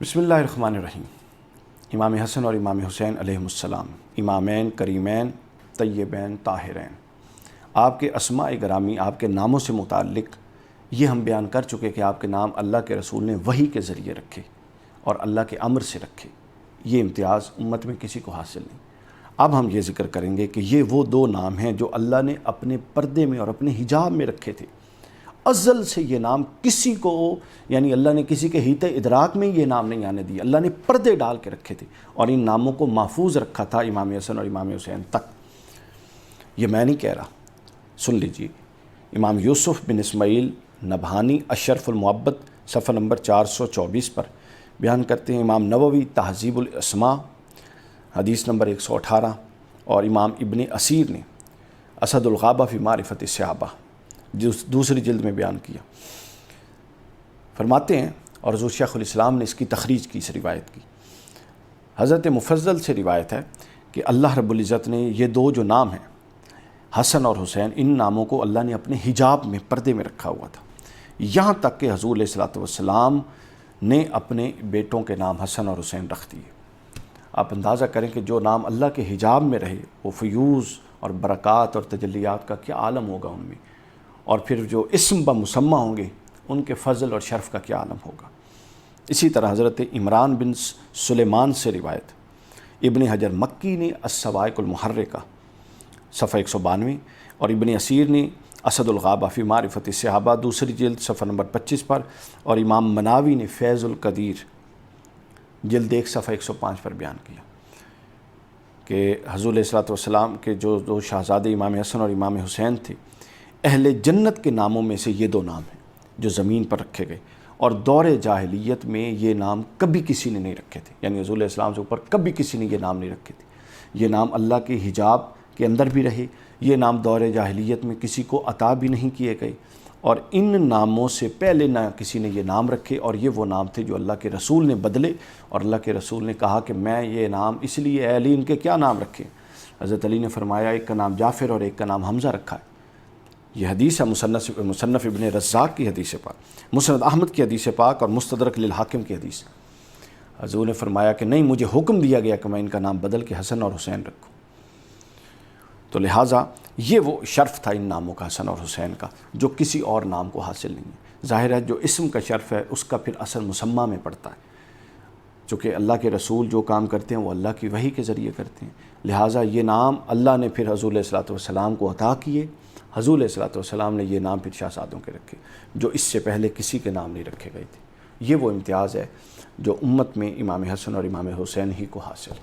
बिस्मिल्लाहिर्रहमानिर्रहीम। इमाम हसन और इमाम हुसैन अलैहिमुस्सलाम, इमामैन करीमैन तय्यबैन ताहिरैन। आपके अस्माए गरामी, आपके नामों से मुताल्लिक़ ये हम बयान कर चुके कि आपके नाम अल्लाह के रसूल ने वही के ज़रिए रखे और अल्लाह के अम्र से रखे। ये इम्तियाज़ उम्मत में किसी को हासिल नहीं। अब हम ये ज़िक्र करेंगे कि ये वो दो नाम हैं जो अल्लाह ने अपने पर्दे में और अपने हिजाब में रखे थे। अज़ल से ये नाम किसी को, यानी अल्लाह ने किसी के हित इदराक में ये नाम नहीं आने दिए, अल्लाह ने पर्दे डाल के रखे थे और इन नामों को महफूज रखा था इमाम हसन और इमाम हुसैन तक। ये मैं नहीं कह रहा, सुन लीजिए। इमाम यूसुफ बिन इस्माइल नबहानी अशरफुल मुअब्बद सफ़ा नंबर 424 पर बयान करते हैं। इमाम नववी तहज़ीबुल अस्मा हदीस नंबर 118 और इमाम इब्न असीर ने असदुल ग़ाबा फ़ी मारिफ़त सहाबा दूसरी जिल्द में बयान किया। फरमाते हैं, और हज़रत शेखुल इस्लाम ने इसकी तखरीज की, इस रिवायत की। हज़रत मुफज़्ज़ल से रिवायत है कि अल्लाह रब्बुल इज़्ज़त ने ये दो जो नाम हैं हसन और हुसैन, इन नामों को अल्लाह ने अपने हिजाब में, पर्दे में रखा हुआ था। यहाँ तक कि हुज़ूर अलैहिस्सलातु वस्सलाम ने अपने बेटों के नाम हसन और हुसैन रख दिए। आप अंदाज़ा करें कि जो नाम अल्लाह के हिजाब में रहे वो फ़यूज़ और बरक़ात और तजल्लियात का क्या आलम होगा उनमें, और फिर जो इस्म ब मुसम्मा होंगे उनके फ़ज़ल और शर्फ़ का क्या आलम होगा। इसी तरह हज़रत इमरान बिन सुलेमान से रिवायत, इब्न हजर मक्की ने अस्सवाइकुल मुहर्रिका सफ़ा 192 और इब्न असीर ने असदुल ग़ाबा फ़ी मारिफ़त सहाबा दूसरी जिल्द सफ़ा नंबर 25 पर, और इमाम मनावी ने फ़ैज़ुल क़दीर जिल्द 1 सफ़ा 105 पर बयान किया कि हुज़ूर अलैहिस्सलातु वस्सलाम के जो दो शहज़ादे इमाम हसन और इमाम हुसैन थे, अहले जन्नत के नामों में से ये दो नाम हैं जो ज़मीन पर रखे गए, और दौर जाहिलियत में ये नाम कभी किसी ने नहीं रखे थे। यानी हुज़ूर अलैहिस्सलाम से ऊपर कभी किसी ने ये नाम नहीं रखे थे। ये नाम अल्लाह के हिजाब के अंदर भी रहे, ये नाम दौर जाहिलियत में किसी को अता भी नहीं किए गए, और इन नामों से पहले ना किसी ने ये नाम रखे। और ये वो नाम थे जो अल्लाह के रसूल ने बदले, और अल्लाह के रसूल ने कहा कि मैं ये नाम इसलिए, अली इनके क्या नाम रखे। हज़रत अली ने फरमाया एक का नाम जाफ़िर और एक का नाम हमज़ा रखा है। ये हदीस है मुसन्नफ़ इब्न रज़्ज़ाक़ की हदीस पाक, मुस्नद अहमद की हदीस पाक और मुस्तदरक लिल हाकिम की हदीस। हुज़ूर ने फरमाया कि नहीं, मुझे हुक्म दिया गया कि मैं इनका नाम बदल के हसन और हुसैन रखूँ। तो लिहाजा ये वो शर्फ़ था इन नामों का, हसन और हुसैन का, जो किसी और नाम को हासिल नहीं है। ज़ाहिर है जो इस्म का शर्फ़ है उसका फिर असर मुसम्मा में पड़ता है, चूँकि अल्लाह के रसूल जो काम करते हैं वो अल्लाह की वही के ज़रिए करते हैं। लिहाजा ये नाम अल्लाह ने फिर हुज़ूर अलैहिस्सलातु वस्सलाम को अता किए। हुज़ूर अलैहिस्सलातु वस्सलाम ने ये नाम फिर शहज़ादों के रखे जो इससे पहले किसी के नाम नहीं रखे गए थे। ये वो इम्तियाज़ है जो उम्मत में इमाम हसन और इमाम हुसैन ही को हासिल।